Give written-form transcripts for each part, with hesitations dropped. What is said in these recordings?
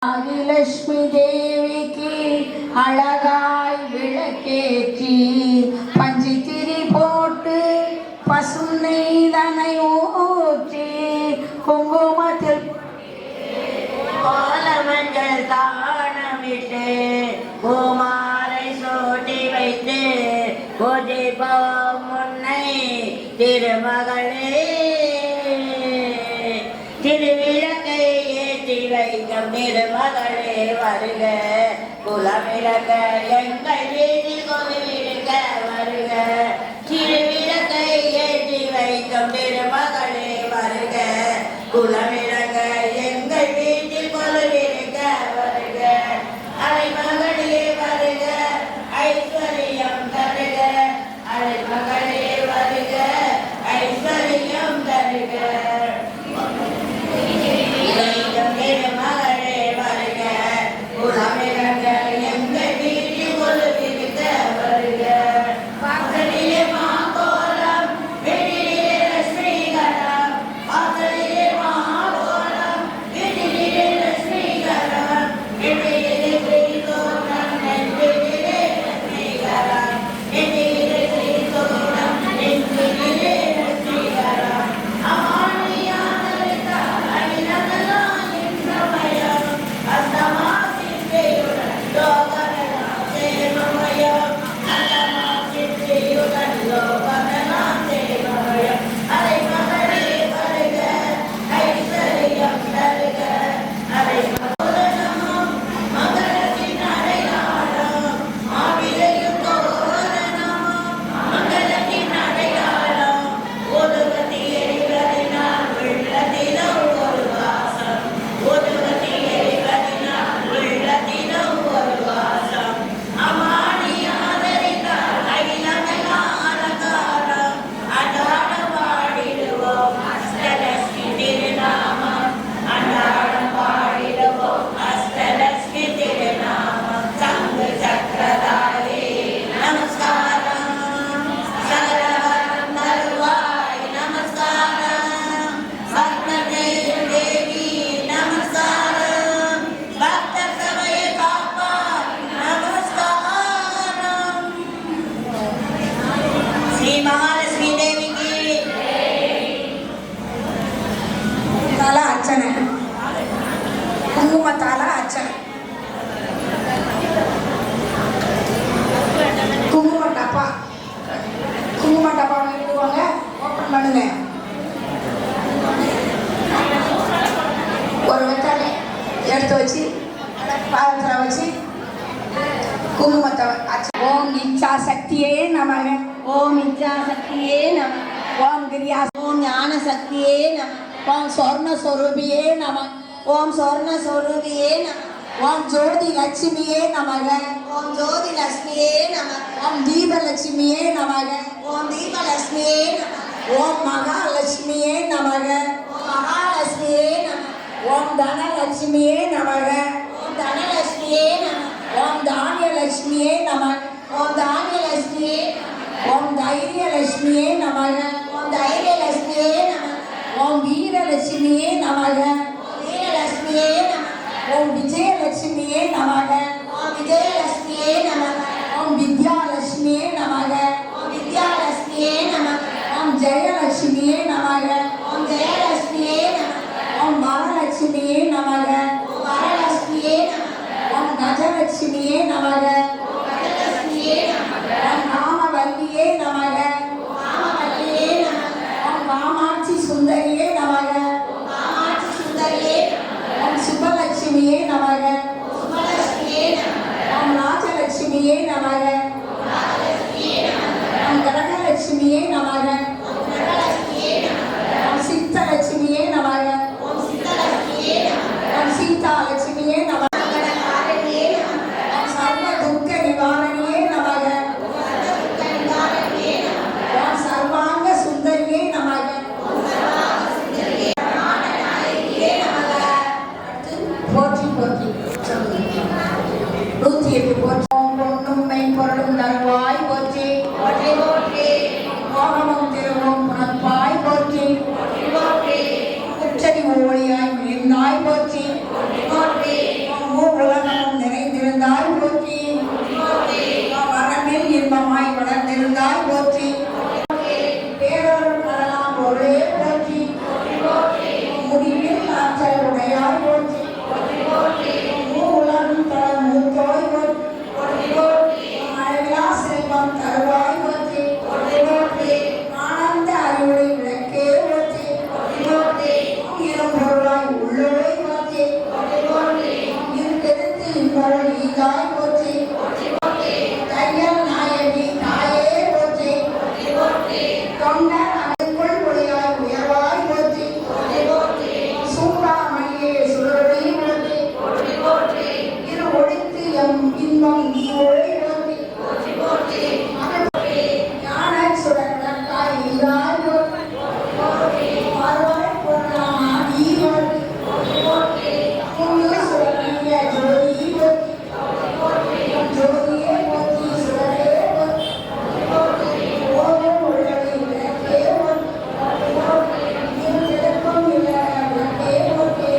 ஆதிலட்சுமி தேவிக்கு அழகாய் விளக்கேற்றி பஞ்சு திரி போட்டு பசும் நெய்தனை ஊற்றி குங்குமத்தில் கோலமஞ்சள் தானமிட்டு பூமாலை சூட்டி வைத்து பூஜிப்போம் முன்னை திருமகளே. திருவிளக்கை ஏற்றி வைக்கும் திருமகளே வருக, குலமிழக்க எங்கள் வீதி கொலுவிருக்க வருக. திருவிளக்கை ஏற்றி வைக்கும் திருமகளே வருக, குலமிழக்க எங்கள் வீதி கொலுவிருக்க வருக. அலைமகளே வருக, ஐஸ்வர்யம் தருக. அலைமகளே வருக, ஐஸ்வர்யம் தருக. திருமகளே வருக, குலமிழக்க எங்கள் வீதி கொலுவிருக்க வருக. வாசலிலே மாகோலம், வெளியிலே லட்சுமிகரம். வாசலிலே மாகோலம், வெளியிலே லட்சுமிகரம். வெளியிலே ஸ்ரீதோஷம், நெஞ்சிலே லட்சுமிகரம். வெளியிலே ஸ்ரீதோஷம், நெஞ்சிலே லட்சுமிகரம். அமானியானரித்தால் அகிலமெல்லாம் என் சமயம். அந்தமாசித்தையுடன் லோகமெல்லாம் சேமமயம். அந்தமாசித்தையுடன் லோகமெல்லாம் சேமமயம். அலைமகளே வருக, ஐஸ்வர்யம் தருக. அலைமகளமும் மங்களத்தின் அடையாளம், மாவிலையும் தோரணமும் மங்களத்தின் அடையாளம். ஒதுவத்தி எரிவதினால் உள்ளத்திலும் ஒரு வாசம். ஒதுவத்தி எரிவதினால் உள்ளத்திலும் ஒரு வாசம். அமானி ஆதரித்தால் அகிலமெல்லாம் அலங்காரம். அன்றாடம் பாடிடுவோம் அஷ்டலட்சுமி திருநாமம். அன்றாடம் பாடிடுவோம் அஷ்டலட்சுமி திருநாமம். சங்கு சக்கரதாரி நமஸ்காரம், சகலவரம் தருவாய் நமஸ்காரம். பக்தர்கள் தேவி நமஸ்காரம், பக்தர் சபையை காப்பாய் நமஸ்காரம். ஸ்ரீ மகாலட்சுமி தேவிக்கு தல அர்ச்சனை, குங்குமத்தால அர்ச்சனை. குங்கும டப்பா, குங்கும டப்பா எடுத்துவாங்க, ஓப்பன் பண்ணுங்க. ஒரு வெத்தலை எடுத்து வச்சு பாதத்தில் வச்சு குங்குமத்தை அர்ச்சனை. ஓம் இச்சா சக்தியே நமக. ஓம் இச்சா சக்தியே நம. ஓம் கிரியா. ஓம் ஞான சக்தியே நம. ஓம் சொர்ண சொரூபியே நம. ஓம் சொர்ண சொரூபியே நம. ஓம் ஜோதி லட்சுமியே நமக. ஓம் ஜோதி லட்சுமியே நம. ஓம் தீபலட்சுமியே நமக. ஓம் தீபலட்சுமியே நம. ஓம் மகாலட்சுமியே நமக. ஓம் மகாலட்சுமியே நம. ஓம் தனலட்சுமியே நமக. ஓம் தனலட்சுமியே நம. ஓம் தானியலட்சுமியே நமக. ஓம் தானியலட்சுமியே நம. ஓம் தைரியலட்சுமியே நமக. ஓம் தைரியலட்சுமியே நம. ஓம் வீரலட்சுமியே நமக. ஓம் வீரலட்சுமியே நம. ஓம் விஜயலட்சுமியே நமக. ஓம் விஜயலட்சுமியே நம. ஓம் வித்யாலட்சுமியே நமக. ஓம் வித்யாலட்சுமியே நம. ஓம் ஜெயலட்சுமியே நமக. ஓம் ஜெயலட்சுமியே நம. ஓம் வரலட்சுமியே நமக. ஓம் வரலட்சுமியே நம. ஓம் கஜலட்சுமியே நமக. ஓம் வரலட்சுமியே நம. ஓம் ராமவல்லியே நமக. ஓம் ராமவல்லியே நம. ஓம் காமாட்சி சுந்தரியே நமக. ஓம் காமாட்சி சுந்தரியே நம. ஓம் சுபலட்சுமியே நமக. ஓம் சுபலட்சுமியே நம. ஓம் ராஜலட்சுமியே நமக. ஓம் ராஜலட்சுமியே நம. ஓம் கனகலட்சுமியே நமக. ஓம் கனகலட்சுமியே நம. ஓம் சித்தலட்சுமியே நமக. ஓம் சித்தலட்சுமியே நம. ஓம் சீதாலட்சுமியே நமக. மங்களகாரணியே நம. ஓம் சர்வ துக்க நிவாரணியே நமக. ஓம் சர்வதுக்கநிவாரணியே நம. ஓம் சர்வாங்க சுந்தரியே நமக. ஓம் சர்வாங்க சுந்தரியே நாயகியே நமக. போற்றி போற்றி சொல்லுங்க. 108 போற்றி. ஓம் பொன்னும் மெய்ப்பொருளும் தருவாய் போற்றி. போற்றி போற்றி. மோகமும் திருவும் புனற்பாய் போற்றி. உச்சரி ஒளியாய் மிளிர்ந்தாய் போற்றி. போற்றி. எங்கள் ஈகாய் போற்றி தையல் நாயகி தாயே போற்றி தொண்டர் அமைக்குள் ஒளியாய் உயர்வாய் போற்றி சூடாமணியே சுடரொளி போற்றி இரு ஒழித்து எம் இன்பம் நீ ஒளி போற்றி ஞான சுடர் விளக்காய் ஈகாய் போற்றி பார்வாய் பொருளாமா நீ போற்றி புண்ணிய சுடரணிய ஜோதி போற்றி ஜோதியே போற்றி சுடரே போற்றி ஓரம் உள்ளதை விளக்கே போற்றி இருந்திருக்கும் இல விளக்கே போற்றி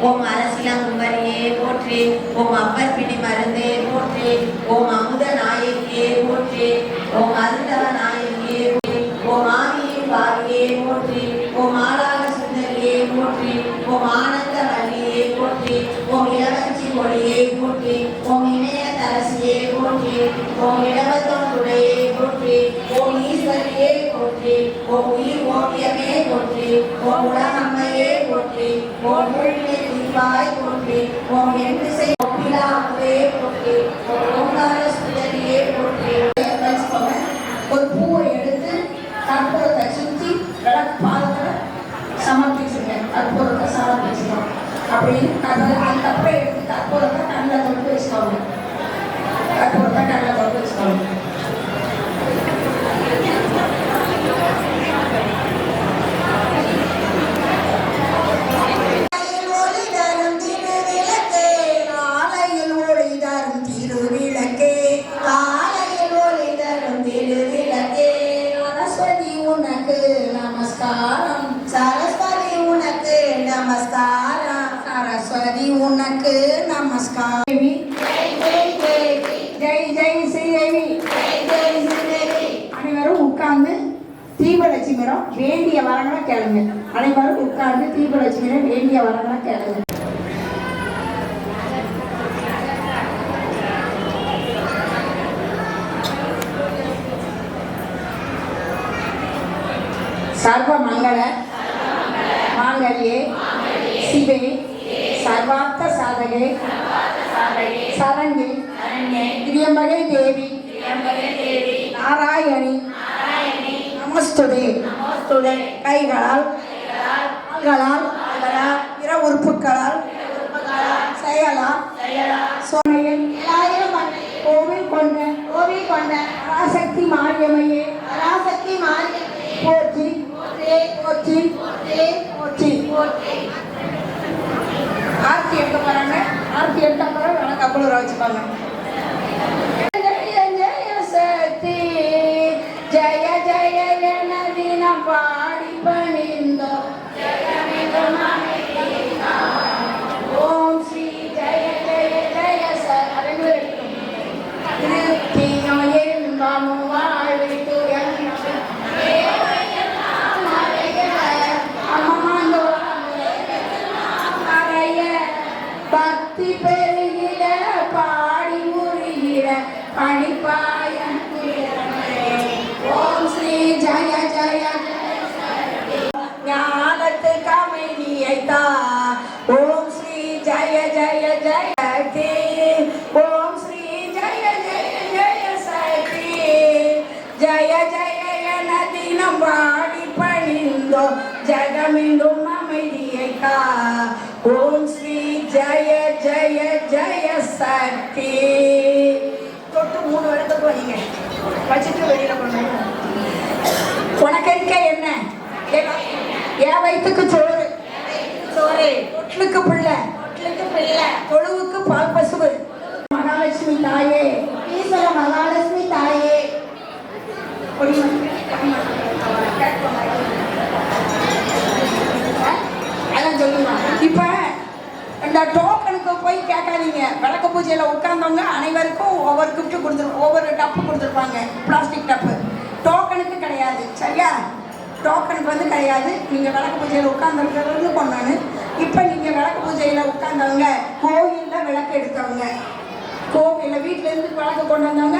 ஓம் அரசிலங்குமரியே போற்றி, ஓம் அப்பர் பிடி மருந்தே போற்றி, ஓம் அமுத நாயகியே போற்றி, ஓம் அருந்தவ நாயகியே போற்றி, ஓம் ஆதியின் பாவியே போற்றி, ஓம் ஆளாக சுந்தரியே போற்றி, ஓம் ஆனந்த வள்ளியே போற்றி, ஓம் இளவஞ்சி கொடியே போற்றி, ஓம் இணைய தரசியே போற்றி, ஓம் இடவத்தோடுடையே போற்றி, ஓம் ஈஸ்வரியே போற்றி, ஓம் உயிர் ஓவியமே போற்றி, ஓம் உலகம்மையே போற்றி, ஓம் ஊழியே நிறைவாய் போற்றி ஓம் என்று செய் ஒப்பிலாமலே போற்றி ஓம் ஓங்கார சுடரியே போற்றி. ஒரு பூவை எடுத்து கற்பூரத்தை சுற்றி விளக்கு பாதத்தில் சமர்ப்பிச்சுங்க. கற்பூரத்தை சமர்ப்பிச்சுக்கணும் அப்படின்னு அதுக்கப்புறம் எடுத்து கற்பூரத்தை கண்ணில் தொட்டு வச்சுக்கோங்க. கற்பூரத்தை கண்ணில் தொட்டு வச்சுக்கோங்க. சரஸ்வதி உனக்கு நமஸ்காரம். சரஸ்வதி உனக்கு நமஸ்காரம். ஜெய் ஜெய் ஸ்ரீதேவி. அனைவரும் உட்கார்ந்து தீபலட்சுமிரம் வேண்டிய வரங்களை கேளுங்க. அனைவரும் உட்கார்ந்து தீபலட்சுமிரம் வேண்டிய வரங்களை கேளுங்க. சர்வ மங்கள மாங்கல்யே சிவே சர்வார்த்த சாதகே சரண்யே திரியம்பகே தேவி நாராயணி நமஸ்துதே. கைகளால் கால்களால் பிற உறுப்புகளால் செயலால் சோனையில் கோவில் கொண்ட பராசக்தி மாரியம்மையே போற்றி போற்றி போற்றி போற்றி. ஆர்த்தி எடுக்க போறாங்க. ஆர்த்தி எடுத்த பிறகு எனக்கு அவ்வளோ வச்சுப்பாங்க. ஜய ஜய சக்தி ஜய ஜய தினம் பாடி பணிந்தோம். ஓம் ஸ்ரீ ஜய ஜய ஜய சரணு திருப்தியும் இன்பமும் வாழ்வித்து பக்தி பெருகிட பாடி முருகிட பணிப்பாயன். ஓம் ஸ்ரீ ஜய ஜய ஞானத்து கமைனியை தா. ஓம் ஸ்ரீ ஜய ஜய ஜய சக்தி. ஓம் ஸ்ரீ ஜய ஜய ஜய சக்தி. ஜய ஜய என தினம் பாடி பணிந்தோ ஜகமெங்கும் அமைதியை கா. ஓம் ஸ்ரீ ஜய ஜய ஜய சக்தி. தொட்டு 3 இடத்துக்கு வைங்க. வச்சுட்டு வெளியில போனோம். உனக்கு இருக்க என்ன? என் வயிற்றுக்கு சோறு தொட்டிலுக்கு பிள்ளை தொழுவுக்கு பால் பசுவு. மகாலட்சுமி தாயே ஈஸ்வர மகாலட்சுமி தாயே அதான் சொல்லுங்க. இப்ப இந்த டோக்கனுக்கு போய் கேட்காதீங்க. விளக்கு பூஜையில் உட்கார்ந்தவங்க அனைவருக்கும் ஒவ்வொரு கிஃப்ட் ஒவ்வொரு டப்பு கொடுத்துருப்பாங்க. பிளாஸ்டிக் டப்பு. டோக்கனுக்கு கிடையாது. சரியா? டோக்கனுக்கு வந்து கிடையாது. நீங்கள் விளக்கு பூஜையில் உட்கார்ந்துருக்கிறது கொண்டாடு. இப்போ நீங்கள் விளக்கு பூஜையில் உட்கார்ந்தவங்க, கோவிலில் விளக்கு எடுத்தவங்க, கோவிலில் வீட்டிலேருந்து விளக்கு கொண்டு வந்தவங்க